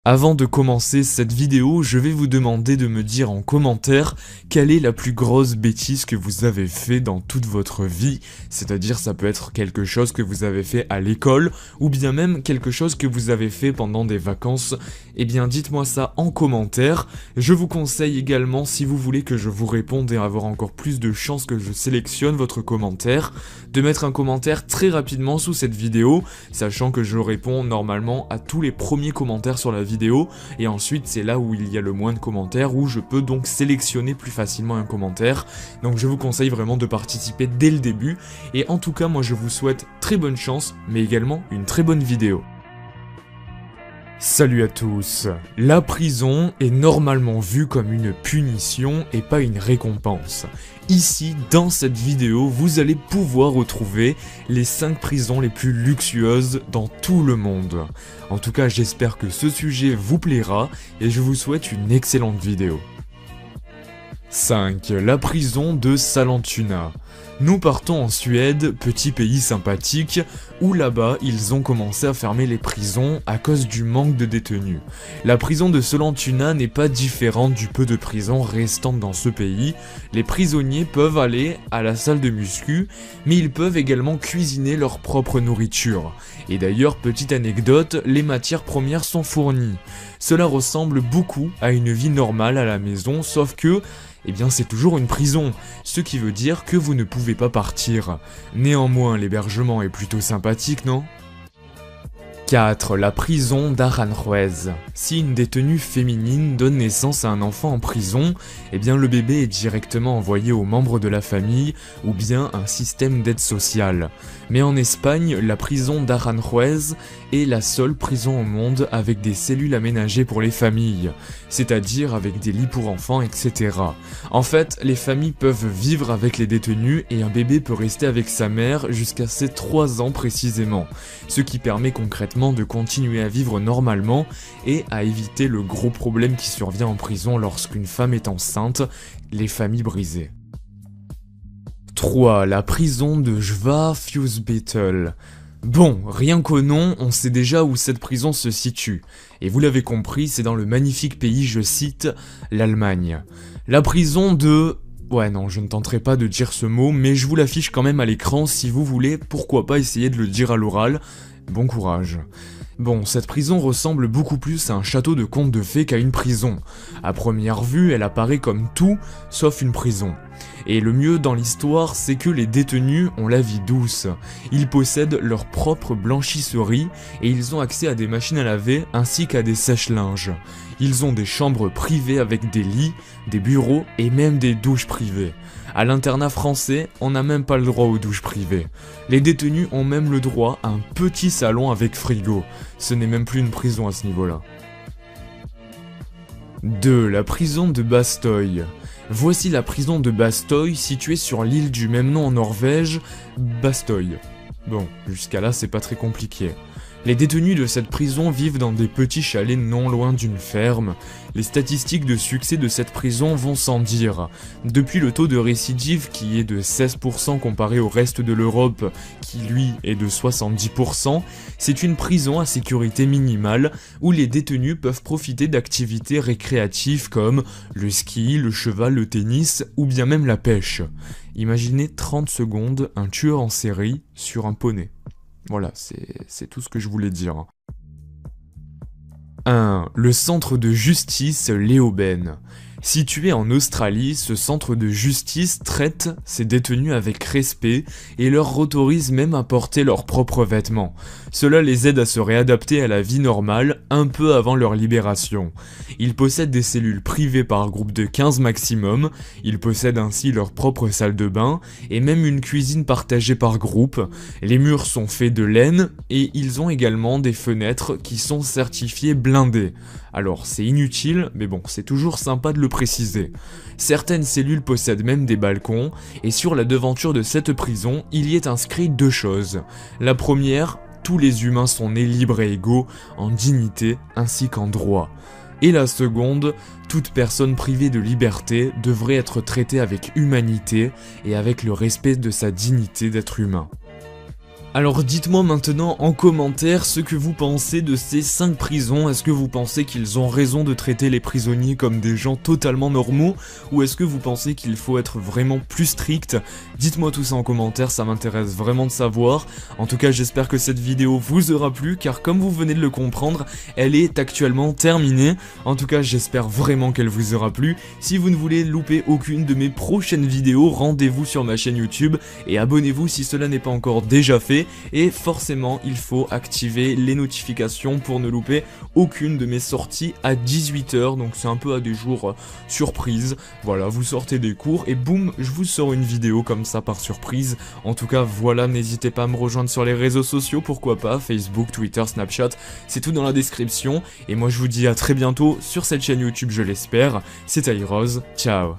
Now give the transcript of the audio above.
Avant de commencer cette vidéo, je vais vous demander de me dire en commentaire quelle est la plus grosse bêtise que vous avez fait dans toute votre vie, c'est-à-dire ça peut être quelque chose que vous avez fait à l'école ou bien même quelque chose que vous avez fait pendant des vacances. Eh bien dites-moi ça en commentaire. Je vous conseille également, si vous voulez que je vous réponde et avoir encore plus de chances que je sélectionne votre commentaire, de mettre un commentaire très rapidement sous cette vidéo, sachant que je réponds normalement à tous les premiers commentaires sur la vidéo, et ensuite c'est là où il y a le moins de commentaires, où je peux donc sélectionner plus facilement un commentaire. Donc je vous conseille vraiment de participer dès le début, et en tout cas moi je vous souhaite très bonne chance, mais également une très bonne vidéo. Salut à tous. La prison est normalement vue comme une punition et pas une récompense. Ici, dans cette vidéo, vous allez pouvoir retrouver les 5 prisons les plus luxueuses dans tout le monde. En tout cas, j'espère que ce sujet vous plaira et je vous souhaite une excellente vidéo. 5. La prison de Sollentuna. Nous partons en Suède, petit pays sympathique, où là-bas ils ont commencé à fermer les prisons à cause du manque de détenus. La prison de Sollentuna n'est pas différente du peu de prisons restantes dans ce pays. Les prisonniers peuvent aller à la salle de muscu, mais ils peuvent également cuisiner leur propre nourriture. Et d'ailleurs, petite anecdote, les matières premières sont fournies. Cela ressemble beaucoup à une vie normale à la maison, sauf que eh bien c'est toujours une prison, ce qui veut dire que vous ne pouvez pas partir. Néanmoins, l'hébergement est plutôt sympathique, non ? 4. La prison d'Aranjuez. Si une détenue féminine donne naissance à un enfant en prison, eh bien le bébé est directement envoyé aux membres de la famille ou bien un système d'aide sociale. Mais en Espagne, la prison d'Aranjuez est la seule prison au monde avec des cellules aménagées pour les familles, c'est-à-dire avec des lits pour enfants, etc. En fait, les familles peuvent vivre avec les détenus et un bébé peut rester avec sa mère jusqu'à ses 3 ans précisément, ce qui permet concrètement de continuer à vivre normalement et à éviter le gros problème qui survient en prison lorsqu'une femme est enceinte, les familles brisées. 3. La prison de Schwafjusbüttel. Bon, rien qu'au nom, on sait déjà où cette prison se situe. Et vous l'avez compris, c'est dans le magnifique pays, je cite, l'Allemagne. La prison de... Ouais non, je ne tenterai pas de dire ce mot, mais je vous l'affiche quand même à l'écran si vous voulez, pourquoi pas essayer de le dire à l'oral. Bon courage. Bon, cette prison ressemble beaucoup plus à un château de contes de fées qu'à une prison. À première vue, elle apparaît comme tout, sauf une prison. Et le mieux dans l'histoire, c'est que les détenus ont la vie douce. Ils possèdent leur propre blanchisserie et ils ont accès à des machines à laver ainsi qu'à des sèche-linges. Ils ont des chambres privées avec des lits, des bureaux et même des douches privées. À l'internat français, on n'a même pas le droit aux douches privées. Les détenus ont même le droit à un petit salon avec frigo. Ce n'est même plus une prison à ce niveau-là. 2. La prison de Bastoy. Voici la prison de Bastoy située sur l'île du même nom en Norvège, Bastoy. Bon, jusqu'à là c'est pas très compliqué. Les détenus de cette prison vivent dans des petits chalets non loin d'une ferme. Les statistiques de succès de cette prison vont sans dire. Depuis le taux de récidive qui est de 16% comparé au reste de l'Europe, qui lui est de 70%, c'est une prison à sécurité minimale où les détenus peuvent profiter d'activités récréatives comme le ski, le cheval, le tennis ou bien même la pêche. Imaginez 30 secondes un tueur en série sur un poney. Voilà, c'est tout ce que je voulais dire. 1. Le centre de justice Leoben. Situé en Australie, ce centre de justice traite ses détenus avec respect et leur autorise même à porter leurs propres vêtements. Cela les aide à se réadapter à la vie normale un peu avant leur libération. Ils possèdent des cellules privées par groupe de 15 maximum, ils possèdent ainsi leur propre salle de bain et même une cuisine partagée par groupe. Les murs sont faits de laine et ils ont également des fenêtres qui sont certifiées blindées. Alors c'est inutile, mais bon, c'est toujours sympa de le préciser. Certaines cellules possèdent même des balcons, et sur la devanture de cette prison, il y est inscrit 2 choses. La première, tous les humains sont nés libres et égaux, en dignité ainsi qu'en droit. Et la seconde, toute personne privée de liberté devrait être traitée avec humanité et avec le respect de sa dignité d'être humain. Alors dites-moi maintenant en commentaire ce que vous pensez de ces 5 prisons. Est-ce que vous pensez qu'ils ont raison de traiter les prisonniers comme des gens totalement normaux, ou est-ce que vous pensez qu'il faut être vraiment plus strict? Dites-moi tout ça en commentaire, ça m'intéresse vraiment de savoir. En tout cas, j'espère que cette vidéo vous aura plu, car comme vous venez de le comprendre, elle est actuellement terminée. En tout cas, j'espère vraiment qu'elle vous aura plu. Si vous ne voulez louper aucune de mes prochaines vidéos, rendez-vous sur ma chaîne YouTube et abonnez-vous si cela n'est pas encore déjà fait. Et forcément, il faut activer les notifications pour ne louper aucune de mes sorties à 18 h. Donc c'est un peu à des jours surprise. Voilà, vous sortez des cours et boum, je vous sors une vidéo comme ça par surprise. En tout cas, voilà, n'hésitez pas à me rejoindre sur les réseaux sociaux, pourquoi pas, Facebook, Twitter, Snapchat, c'est tout dans la description. Et moi je vous dis à très bientôt sur cette chaîne YouTube, je l'espère. C'était Heroes, ciao.